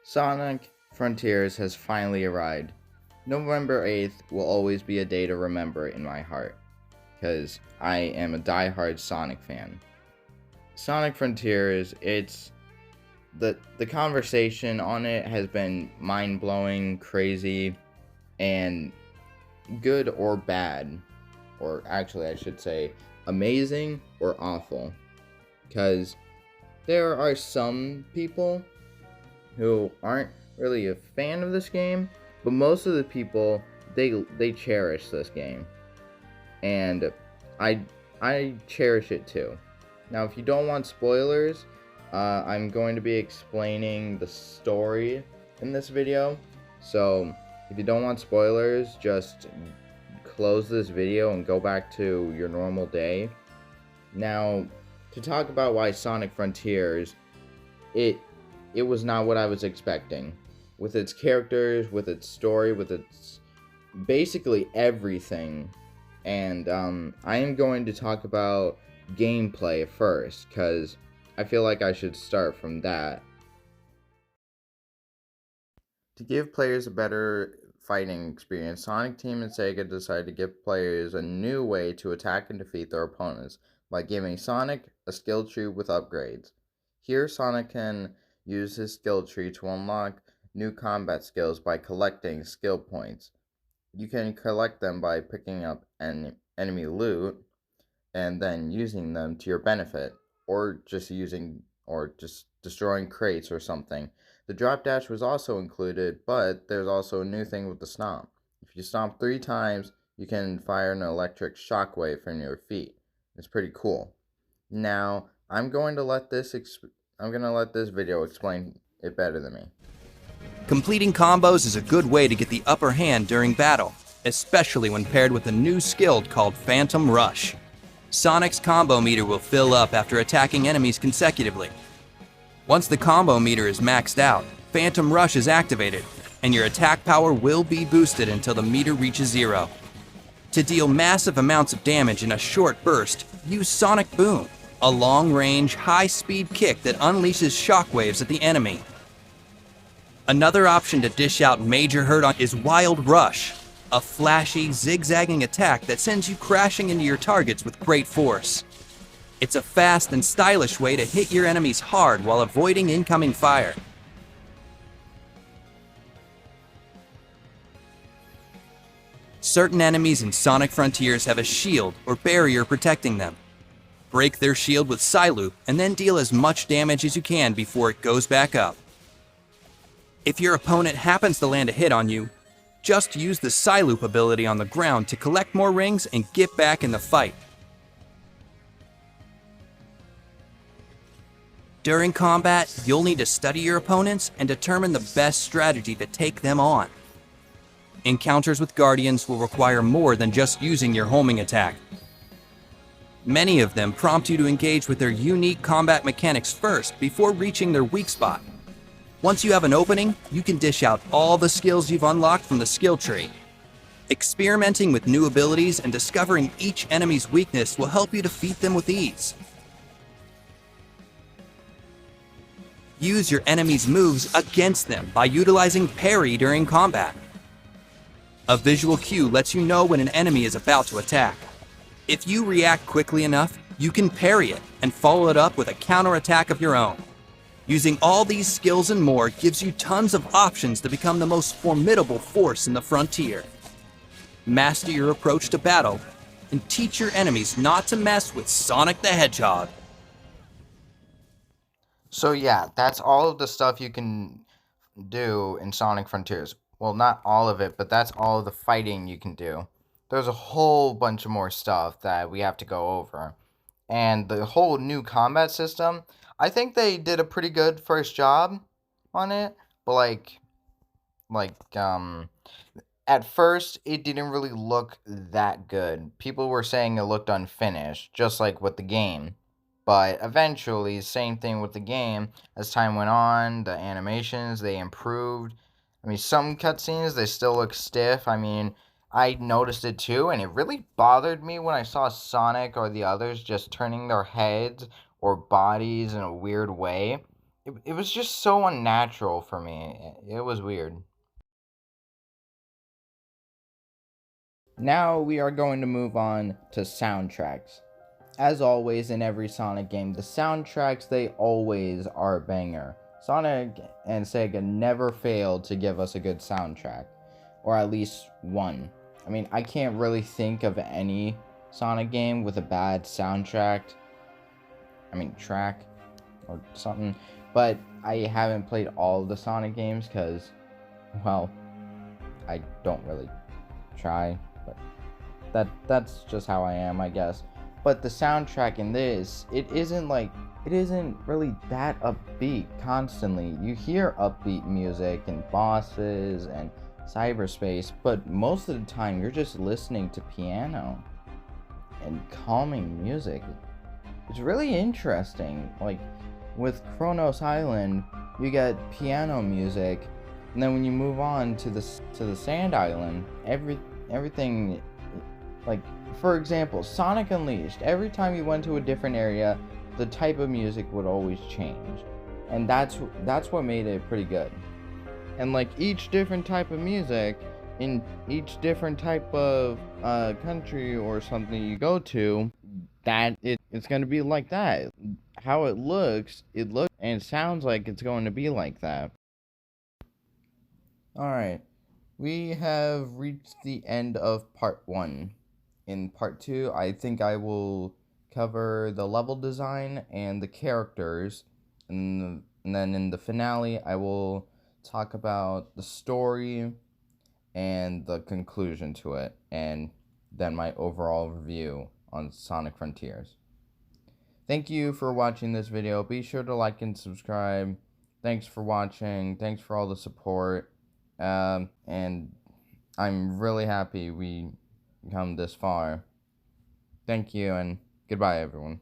Sonic Frontiers has finally arrived. November 8th will always be a day to remember in my heart, because I am a die-hard Sonic fan. Sonic Frontiers, it's the conversation on it has been mind-blowing, crazy, and good or bad, or actually I should say amazing or awful, because there are some people who aren't really a fan of this game, but most of the people they cherish this game, and I cherish it too. Now, if you don't want spoilers, I'm going to be explaining the story in this video. So, if you don't want spoilers, just close this video and go back to your normal day. Now, to talk about why Sonic Frontiers, it was not what I was expecting. With its characters, with its story, with its basically everything. And I am going to talk about gameplay first, because I feel like I should start from that. To give players a better fighting experience, Sonic Team and Sega decided to give players a new way to attack and defeat their opponents by giving Sonic a skill tree with upgrades. Here, Sonic can use his skill tree to unlock new combat skills by collecting skill points. You can collect them by picking up enemy loot and then using them to your benefit, or just destroying crates or something. The drop dash was also included, but there's also a new thing with the stomp. If you stomp 3 times, you can fire an electric shockwave from your feet. It's pretty cool. Now, I'm going to let this video explain it better than me. Completing combos is a good way to get the upper hand during battle, especially when paired with a new skill called Phantom Rush. Sonic's combo meter will fill up after attacking enemies consecutively. Once the combo meter is maxed out, Phantom Rush is activated, and your attack power will be boosted until the meter reaches 0. To deal massive amounts of damage in a short burst, use Sonic Boom, a long-range, high-speed kick that unleashes shockwaves at the enemy. Another option to dish out major hurt on is Wild Rush, a flashy, zigzagging attack that sends you crashing into your targets with great force. It's a fast and stylish way to hit your enemies hard while avoiding incoming fire. Certain enemies in Sonic Frontiers have a shield or barrier protecting them. Break their shield with Psyloop and then deal as much damage as you can before it goes back up. If your opponent happens to land a hit on you, just use the Psyloop ability on the ground to collect more rings and get back in the fight. During combat, you'll need to study your opponents and determine the best strategy to take them on. Encounters with Guardians will require more than just using your homing attack. Many of them prompt you to engage with their unique combat mechanics first before reaching their weak spot. Once you have an opening, you can dish out all the skills you've unlocked from the skill tree. Experimenting with new abilities and discovering each enemy's weakness will help you defeat them with ease. Use your enemy's moves against them by utilizing parry during combat. A visual cue lets you know when an enemy is about to attack. If you react quickly enough, you can parry it and follow it up with a counterattack of your own. Using all these skills and more gives you tons of options to become the most formidable force in the frontier. Master your approach to battle and teach your enemies not to mess with Sonic the Hedgehog. So yeah, that's all of the stuff you can do in Sonic Frontiers. Well, not all of it, but that's all of the fighting you can do. There's a whole bunch of more stuff that we have to go over. And the whole new combat system, I think they did a pretty good first job on it, but at first it didn't really look that good. People were saying it looked unfinished, just like with the game. But eventually, same thing with the game. As time went on, the animations, they improved. I mean, some cutscenes, they still look stiff. I mean, I noticed it too, and it really bothered me when I saw Sonic or the others just turning their heads or bodies in a weird way. it was just so unnatural for me. It was weird. Now we are going to move on to soundtracks. As always in every Sonic game, the soundtracks, they always are a banger. Sonic and Sega never failed to give us a good soundtrack, or at least one. I mean, I can't really think of any Sonic game with a bad soundtrack. Track or something. But I haven't played all of the Sonic games because, well, I don't really try. But that's just how I am, I guess. But the soundtrack in this, it isn't really that upbeat constantly. You hear upbeat music and bosses and cyberspace, but most of the time you're just listening to piano and calming music. It's really interesting. Like with Kronos Island, you get piano music, and then when you move on to the Sand Island, everything, like for example, Sonic Unleashed, every time you went to a different area, the type of music would always change. And that's what made it pretty good. And like each different type of music in each different type of country or something you go to, it's going to be like that. How it looks and sounds like it's going to be like that. Alright, we have reached the end of part 1. In part 2, I think I will cover the level design and the characters, and then in the finale, I will talk about the story and the conclusion to it, and then my overall review on Sonic Frontiers. Thank you for watching this video. Be sure to like and subscribe. Thanks for watching. Thanks for all the support. And I'm really happy we come this far. Thank you, and goodbye, everyone.